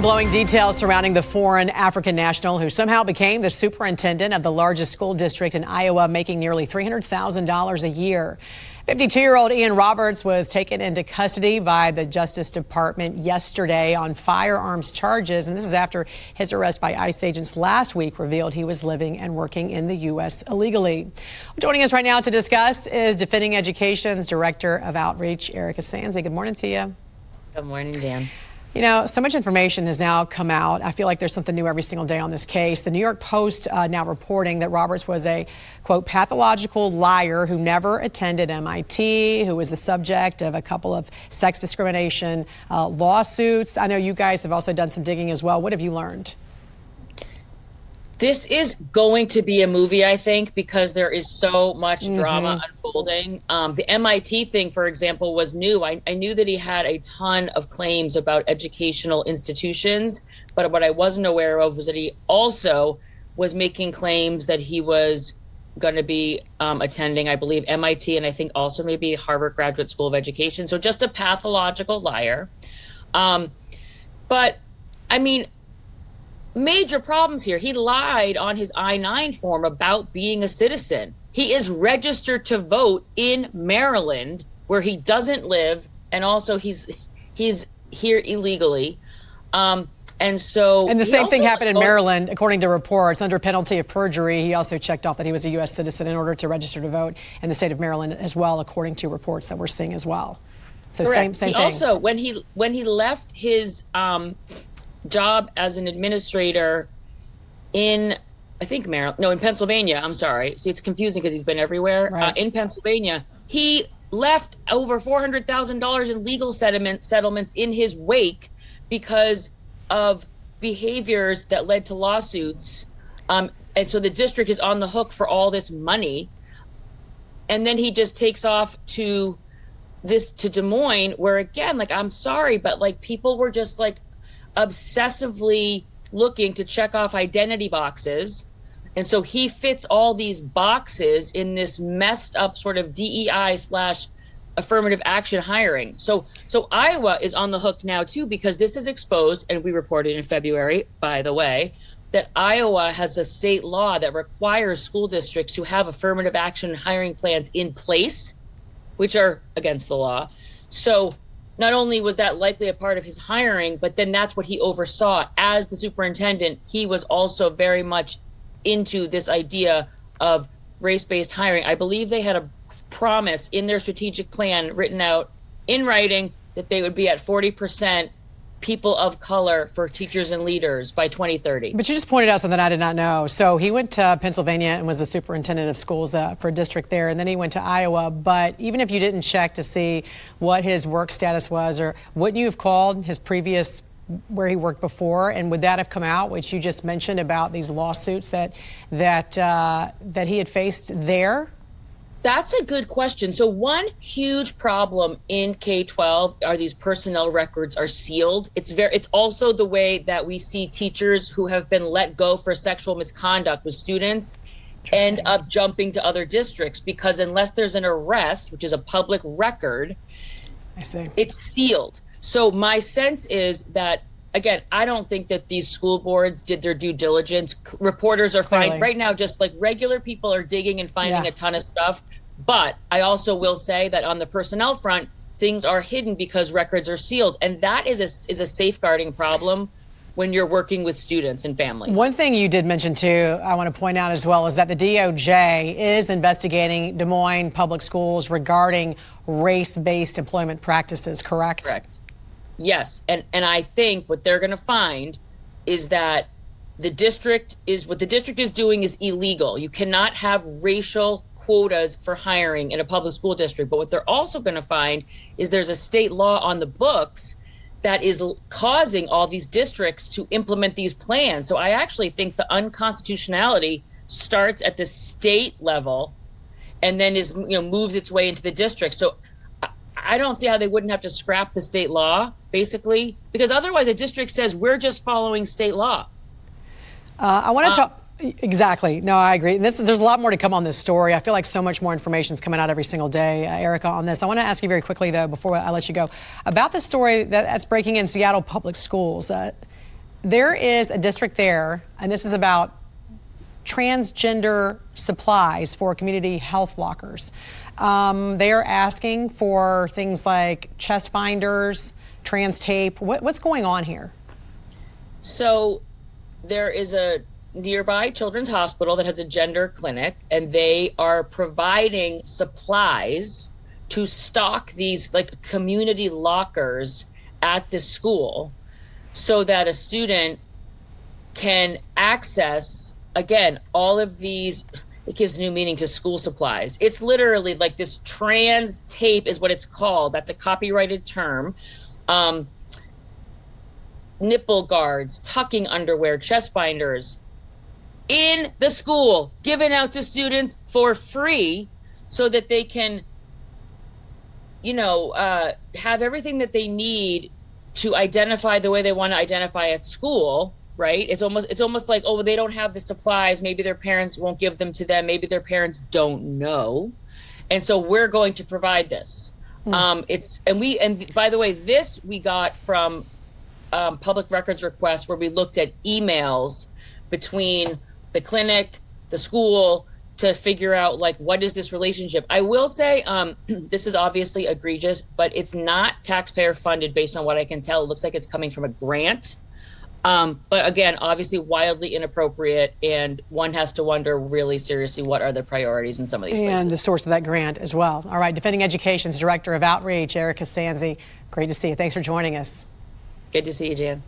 Blowing details surrounding the foreign African national who somehow became the superintendent of the largest school district in Iowa, making nearly $300,000 a year. 52-year-old Ian Roberts was taken into custody by the Justice Department yesterday on firearms charges, and this is after his arrest by ICE agents last week revealed he was living and working in the U.S. illegally. Joining us right now to discuss is Defending Education's Director of Outreach, Erika Sanzi. Good morning to you. Good morning, Dan. You know, so much information has now come out. I feel like there's something new every single day on this case. The New York Post now reporting that Roberts was a, quote, pathological liar who never attended MIT, who was the subject of a couple of sex discrimination lawsuits. I know you guys have also done some digging as well. What have you learned? This is going to be a movie, I think, because there is so much drama unfolding. The MIT thing, for example, was new. I knew that he had a ton of claims about educational institutions, but what I wasn't aware of was that he also was making claims that he was going to be attending, I believe, MIT and I think also maybe Harvard Graduate School of Education. So just a pathological liar. But, I mean, major problems here. He lied on his I-9 form about being a citizen. He is registered to vote in Maryland, where he doesn't live, and also he's here illegally. And the same thing happened in Maryland, according to reports. Under penalty of perjury, he also checked off that he was a U.S. citizen in order to register to vote in the state of Maryland as well, according to reports that we're seeing as well. So correct. Same thing. Also, when he left his job as an administrator in, I think in Pennsylvania. I'm sorry. See, it's confusing because he's been everywhere. Right. In Pennsylvania, he left over $400,000 in legal settlements in his wake because of behaviors that led to lawsuits. And so the district is on the hook for all this money. And then he just takes off to Des Moines, where again, like, I'm sorry, but like people were just like obsessively looking to check off identity boxes. And so he fits all these boxes in this messed up sort of DEI / affirmative action hiring. So Iowa is on the hook now too, because this is exposed, and we reported in February, by the way, that Iowa has a state law that requires school districts to have affirmative action hiring plans in place, which are against the law. So not only was that likely a part of his hiring, but then that's what he oversaw as the superintendent. He was also very much into this idea of race-based hiring. I believe they had a promise in their strategic plan written out in writing that they would be at 40% people of color for teachers and leaders by 2030. But you just pointed out something I did not know. So he went to Pennsylvania and was the superintendent of schools for a district there, and then he went to Iowa. But even if you didn't check to see what his work status was, or wouldn't you have called his previous where he worked before, and would that have come out, which you just mentioned about these lawsuits that he had faced there? That's a good question. So one huge problem in K-12 are these personnel records are sealed. It's also the way that we see teachers who have been let go for sexual misconduct with students end up jumping to other districts, because unless there's an arrest, which is a public record, it's sealed. So my sense is that, again, I don't think that these school boards did their due diligence. Reporters are fine right now, just like regular people are digging and finding a ton of stuff. But I also will say that on the personnel front, things are hidden because records are sealed. And that is a safeguarding problem when you're working with students and families. One thing you did mention, too, I want to point out as well, is that the DOJ is investigating Des Moines public schools regarding race-based employment practices, correct? Correct. Yes. And I think what they're going to find is that what the district is doing is illegal. You cannot have racial quotas for hiring in a public school district. But what they're also going to find is there's a state law on the books that is causing all these districts to implement these plans. So I actually think the unconstitutionality starts at the state level and then moves its way into the district. So I don't see how they wouldn't have to scrap the state law, basically, because otherwise the district says we're just following state law. I want to talk. Exactly. No, I agree. There's a lot more to come on this story. I feel like so much more information is coming out every single day, Erika, on this. I want to ask you very quickly, though, before I let you go, about the story that's breaking in Seattle public schools. there is a district there, and this is about transgender supplies for community health lockers. They are asking for things like chest binders, trans tape. What's going on here? So there is a nearby children's hospital that has a gender clinic, and they are providing supplies to stock these like community lockers at the school so that a student can access, again, all of these. It gives new meaning to school supplies. It's literally like this trans tape is what it's called. That's a copyrighted term. Nipple guards, tucking underwear, chest binders in the school, given out to students for free so that they can, have everything that they need to identify the way they want to identify at school, right? It's almost like, oh, they don't have the supplies. Maybe their parents won't give them to them. Maybe their parents don't know. And so we're going to provide this. And by the way, this we got from public records requests where we looked at emails between the clinic, the school, to figure out, like, what is this relationship? I will say this is obviously egregious, but it's not taxpayer funded based on what I can tell. It looks like it's coming from a grant. But again, obviously wildly inappropriate, and one has to wonder really seriously what are the priorities in some of these places. And the source of that grant as well. All right, Defending Education's Director of Outreach, Erika Sanzi, great to see you. Thanks for joining us. Good to see you, Jan.